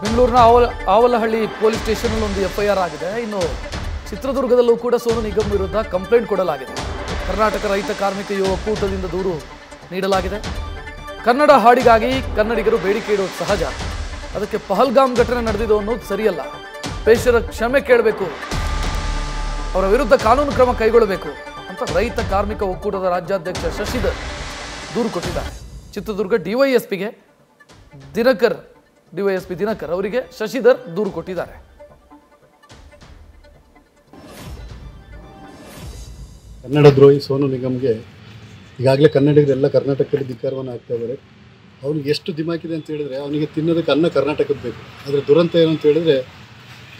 ಬೆಂಗಳೂರಿನ Avalahalli police station ಒಂದು FIR ಆಗಿದೆ. ಇನ್ನು ಚಿತ್ರದುರ್ಗದಲ್ಲೂ ಕೂಡ ಸೋನು ನಿಗಮ್ ವಿರುದ್ಧ ಕಂಪ್ಲೇಂಟ್ ಕೊಡಲಾಗಿದೆ. ಕರ್ನಾಟಕ ರೈತ ಕಾರ್ಮಿಕ ಯುವ ಒಕ್ಕೂಟದಿಂದ ದೂರು ನೀಡಲಾಗಿದೆ. ಕನ್ನಡ ಹಾಡಿಗಾಗಿ ಕನ್ನಡಿಗರು ಬೇಡಿಕೆ ಇಡುವುದು ಸಹಜ, ಅದಕ್ಕೆ ಪಹಲ್ಗಾಮ್ ಘಟನೆ ನಡೆದಿದ್ದು ಅನ್ನೋದು ಸರಿಯಲ್ಲ. ಪೇಶರ ಕ್ಷಮೆ ಕೇಳಬೇಕು, ಅವರ ವಿರುದ್ಧ ಕಾನೂನು ಕ್ರಮ ಕೈಗೊಳ್ಳಬೇಕು ಅಂತ ರೈತ ಕಾರ್ಮಿಕ ಒಕ್ಕೂಟದ ರಾಜ್ಯಾಧ್ಯಕ್ಷ ಶಶಿಧರ್ ದೂರು ಕೊಟ್ಟಿದ್ದಾರೆ. ಚಿತ್ರದುರ್ಗ ಡಿವೈಎಸ್ಪಿ ದಿನಕರ್ ಅವರಿಗೆ ಶಶಿಧರ್ ದೂರು ಕೊಟ್ಟಿದ್ದಾರೆ. ಕನ್ನಡ ದ್ರೋಹಿ ಸೋನು ನಿಗಮ್ಗೆ ಈಗಾಗಲೇ ಕನ್ನಡಿಗರೆಲ್ಲ ಕರ್ನಾಟಕದಲ್ಲಿ ಧಿಕ್ಕಾರವನ್ನು ಹಾಕ್ತಾ ಇದ್ದಾರೆ. ಅವನಿಗೆ ಎಷ್ಟು ದಿಮಾಕಿದೆ ಅಂತ ಹೇಳಿದ್ರೆ, ಅವನಿಗೆ ತಿನ್ನೋದಕ್ಕೆ ಅನ್ನ ಕರ್ನಾಟಕದ ಬೇಕು. ಅದರ ದುರಂತ ಏನು ಅಂತ ಹೇಳಿದ್ರೆ,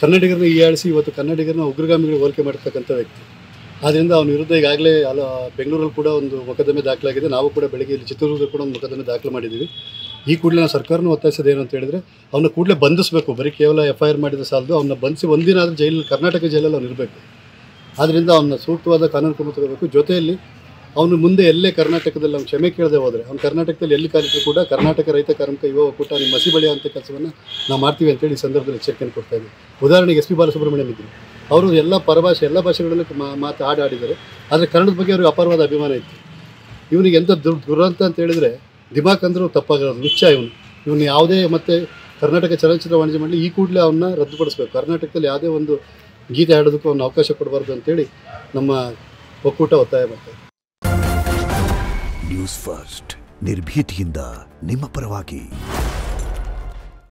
ಕನ್ನಡಿಗರನ್ನ ಹೀಯಾಳಿಸಿ ಇವತ್ತು ಕನ್ನಡಿಗರನ್ನ ಉಗ್ರಗಾಮಿಗಳಿಗೆ ಹೋಲಿಕೆ ಮಾಡ್ತಕ್ಕಂಥ ವ್ಯಕ್ತಿ. ಆದ್ದರಿಂದ ಅವನ ವಿರುದ್ಧ ಈಗಾಗಲೇ ಬೆಂಗಳೂರಲ್ಲಿ ಕೂಡ ಒಂದು ಮೊಕದ್ದಮೆ ದಾಖಲಾಗಿದೆ. ನಾವು ಕೂಡ ಬೆಳಗ್ಗೆ ಇಲ್ಲಿ ಚಿತ್ರದುರ್ಗದಲ್ಲಿ ಕೂಡ ಒಂದು ಮೊಕದ್ದಮೆ ದಾಖಲು ಮಾಡಿದ್ದೀವಿ. ಈ ಕೂಡಲೇ ನಾವು ಸರ್ಕಾರನೂ ಒತ್ತಾಯಿಸೋದು ಏನು ಅಂತ ಹೇಳಿದ್ರೆ, ಅವನ್ನ ಕೂಡಲೇ ಬಂಧಿಸಬೇಕು. ಬರೀ ಕೇವಲ FIR ಮಾಡಿದ ಸಾಲದು, ಅವನ್ನ ಬಂಧಿಸಿ ಒಂದಿನ ಆದರೂ ಜೈಲಲ್ಲಿ, ಕರ್ನಾಟಕ ಜೈಲಲ್ಲಿ ಅವ್ನು ಇರಬೇಕು. ಆದ್ದರಿಂದ ಅವನ್ನ ಸೂಕ್ತವಾದ ಕಾನೂನು ಕ್ರಮ ತಗೋಬೇಕು. ಜೊತೆಯಲ್ಲಿ ಅವನು ಮುಂದೆ ಎಲ್ಲೇ ಕರ್ನಾಟಕದಲ್ಲಿ ಅವ್ನು ಕ್ಷಮೆ ಕೇಳದೆ ಹೋದರೆ, ಅವ್ನು ಕರ್ನಾಟಕದಲ್ಲಿ ಎಲ್ಲಿ ಕಾಲಿಟ್ಟರು ಕೂಡ ಕರ್ನಾಟಕ ರೈತ ಕಾರ್ಮಿಕ ಯುವ ಒಕ್ಕೂಟ ನಿಮ್ಮ ಮಸಿ ಬಳಿಯ ಅಂತ ಕೆಲಸವನ್ನು ನಾವು ಮಾಡ್ತೀವಿ ಅಂತೇಳಿ ಈ ಸಂದರ್ಭದಲ್ಲಿ ಎಚ್ಚರಿಕೆಯನ್ನು ಕೊಡ್ತಾ ಇದ್ದೀವಿ. ಉದಾಹರಣೆಗೆ SP ಬಾಲಸುಬ್ರಹ್ಮಣ್ಯಂ ಇದ್ದರು, ಅವರು ಎಲ್ಲ ಭಾಷೆಗಳಲ್ಲೂ ಹಾಡಿದ್ದಾರೆ. ಆದರೆ ಕನ್ನಡದ ಬಗ್ಗೆ ಅವ್ರಿಗೆ ಅಪಾರವಾದ ಅಭಿಮಾನ ಇತ್ತು. ಇವನಿಗೆ ಎಂಥ ದುರಂತ ಅಂತ ಹೇಳಿದ್ರೆ, ದಿಮಾಕ್ ಅಂದರೂ ತಪ್ಪಾಗಿರೋದು, ಹುಚ್ಚ ಇವನು ಯಾವುದೇ ಮತ್ತು ಕರ್ನಾಟಕ ಚಲನಚಿತ್ರ ವಾಣಿಜ್ಯ ಮಂಡಳಿ ಈ ಕೂಡಲೇ ಅವನ್ನ ರದ್ದುಪಡಿಸಬೇಕು. ಕರ್ನಾಟಕದಲ್ಲಿ ಯಾವುದೇ ಒಂದು ಗೀತೆ ಹಾಡೋದಕ್ಕೂ ಅವನ್ನ ಅವಕಾಶ ಕೊಡಬಾರ್ದು ಅಂತೇಳಿ ನಮ್ಮ ಒಕ್ಕೂಟ ಒತ್ತಾಯ ಮಾಡ್ತಾರೆ. ನ್ಯೂಸ್ ಫಸ್ಟ್ ನಿರ್ಭೀತಿಯಿಂದ ನಿಮ್ಮ ಪರವಾಗಿ.